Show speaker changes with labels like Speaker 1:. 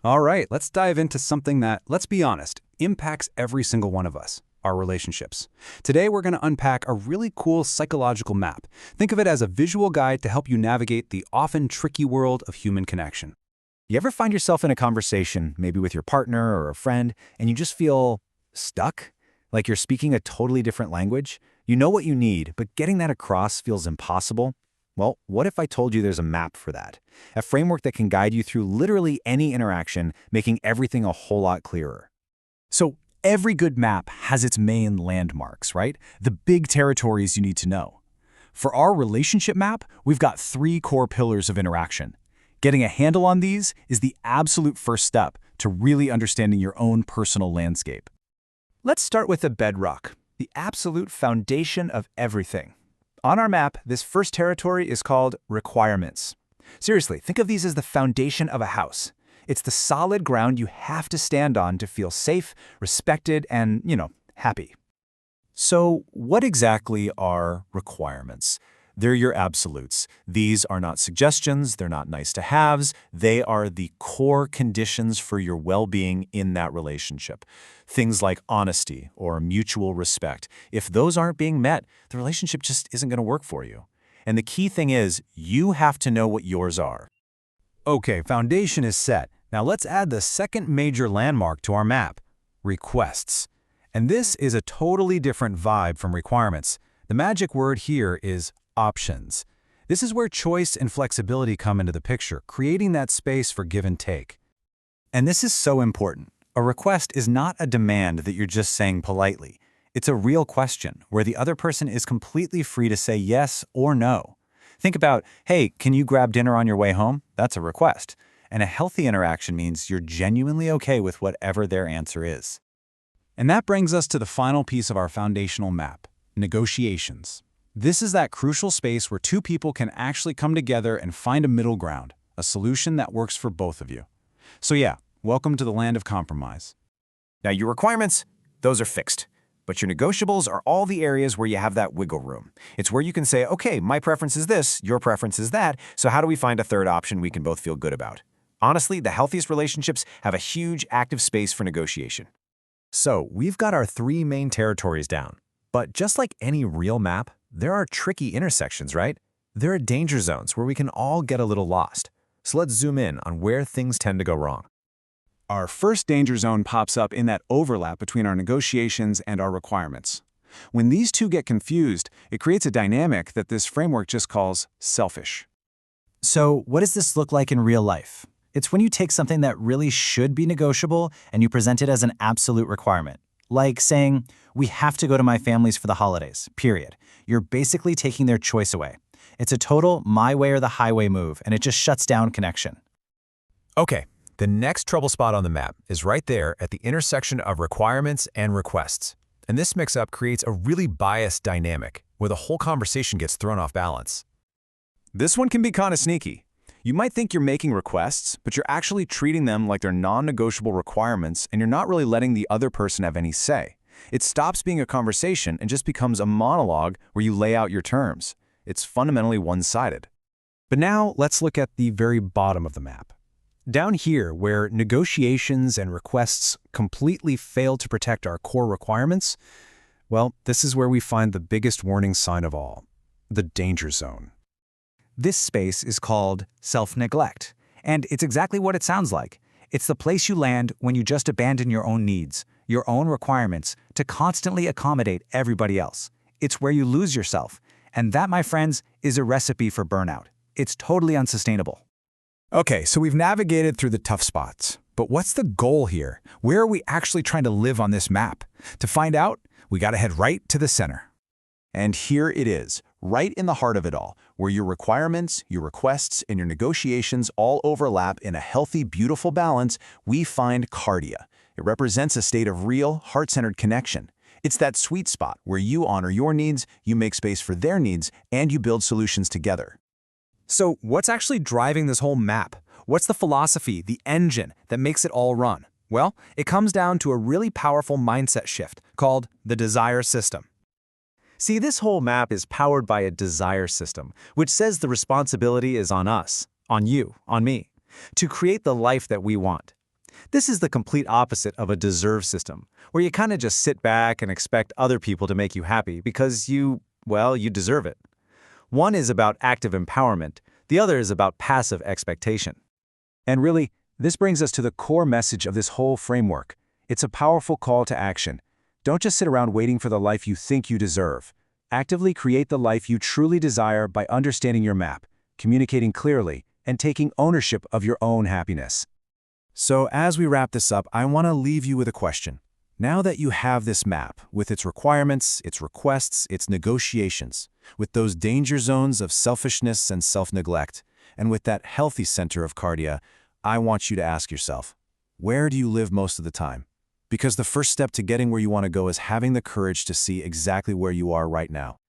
Speaker 1: All right, let's dive into something that, let's be honest, impacts every single one of us, our relationships. Today, we're going to unpack a really cool psychological map. Think of it as a visual guide to help you navigate the often tricky world of human connection.
Speaker 2: You ever find yourself in a conversation, maybe with your partner or a friend, and you just feel stuck? Like you're speaking a totally different language? You know what you need, but getting that across feels impossible? Well, what if I told you there's a map for that? A framework that can guide you through literally any interaction, making everything a whole lot clearer. So every good map has its main landmarks, right? The big territories you need to know. For our relationship map, we've got 3 core pillars of interaction. Getting a handle on these is the absolute first step to really understanding your own personal landscape. Let's start with the bedrock, the absolute foundation of everything. On our map, this first territory is called requirements. Seriously, think of these as the foundation of a house. It's the solid ground you have to stand on to feel safe, respected, and, happy. So, what exactly are requirements? They're your absolutes. These are not suggestions, they're not nice-to-haves, they are the core conditions for your well-being in that relationship. Things like honesty or mutual respect. If those aren't being met, the relationship just isn't going to work for you. And the key thing is, you have to know what yours are.
Speaker 1: Okay, foundation is set. Now let's add the second major landmark to our map, requests. And this is a totally different vibe from requirements. The magic word here is options. This is where choice and flexibility come into the picture, creating that space for give and take.
Speaker 2: And this is so important. A request is not a demand that you're just saying politely. It's a real question where the other person is completely free to say yes or no. Think about, hey, can you grab dinner on your way home? That's a request. And a healthy interaction means you're genuinely okay with whatever their answer is.
Speaker 1: And that brings us to the final piece of our foundational map, negotiations. This is that crucial space where 2 people can actually come together and find a middle ground, a solution that works for both of you. So yeah, welcome to the land of compromise.
Speaker 2: Now, your requirements, those are fixed. But your negotiables are all the areas where you have that wiggle room. It's where you can say, okay, my preference is this, your preference is that, so how do we find a third option we can both feel good about? Honestly, the healthiest relationships have a huge active space for negotiation. So, we've got our 3 main territories down. But just like any real map, there are tricky intersections, right? There are danger zones where we can all get a little lost. So let's zoom in on where things tend to go wrong.
Speaker 1: Our first danger zone pops up in that overlap between our negotiations and our requirements. When these 2 get confused, it creates a dynamic that this framework just calls selfish.
Speaker 2: So what does this look like in real life? It's when you take something that really should be negotiable and you present it as an absolute requirement. Like saying, we have to go to my family's for the holidays, period. You're basically taking their choice away. It's a total my way or the highway move, and it just shuts down connection.
Speaker 3: Okay, the next trouble spot on the map is right there at the intersection of requirements and requests. And this mix-up creates a really biased dynamic where the whole conversation gets thrown off balance.
Speaker 1: This one can be kind of sneaky. You might think you're making requests, but you're actually treating them like they're non-negotiable requirements, and you're not really letting the other person have any say. It stops being a conversation and just becomes a monologue where you lay out your terms. It's fundamentally one-sided. But now let's look at the very bottom of the map. Down here, where negotiations and requests completely fail to protect our core requirements, well, this is where we find the biggest warning sign of all, the danger zone.
Speaker 2: This space is called self-neglect, and it's exactly what it sounds like. It's the place you land when you just abandon your own needs, your own requirements, to constantly accommodate everybody else. It's where you lose yourself, and that, my friends, is a recipe for burnout. It's totally unsustainable.
Speaker 1: Okay, so we've navigated through the tough spots. But what's the goal here? Where are we actually trying to live on this map? To find out, we gotta head right to the center. And here it is, right in the heart of it all, where your requirements, your requests, and your negotiations all overlap in a healthy, beautiful balance. We find cardia. It represents a state of real, heart-centered connection. It's that sweet spot where you honor your needs, you make space for their needs, and you build solutions together. So what's actually driving this whole map? What's the philosophy, the engine that makes it all run? Well, it comes down to a really powerful mindset shift called the desire system.
Speaker 2: See, this whole map is powered by a desire system, which says the responsibility is on us, on you, on me, to create the life that we want. This is the complete opposite of a deserve system, where you kind of just sit back and expect other people to make you happy because you deserve it. One is about active empowerment, the other is about passive expectation.
Speaker 1: And really, this brings us to the core message of this whole framework. It's a powerful call to action. Don't just sit around waiting for the life you think you deserve. Actively create the life you truly desire by understanding your map, communicating clearly, and taking ownership of your own happiness. So as we wrap this up, I want to leave you with a question. Now that you have this map, with its requirements, its requests, its negotiations, with those danger zones of selfishness and self-neglect, and with that healthy center of cardia, I want you to ask yourself, where do you live most of the time? Because the first step to getting where you want to go is having the courage to see exactly where you are right now.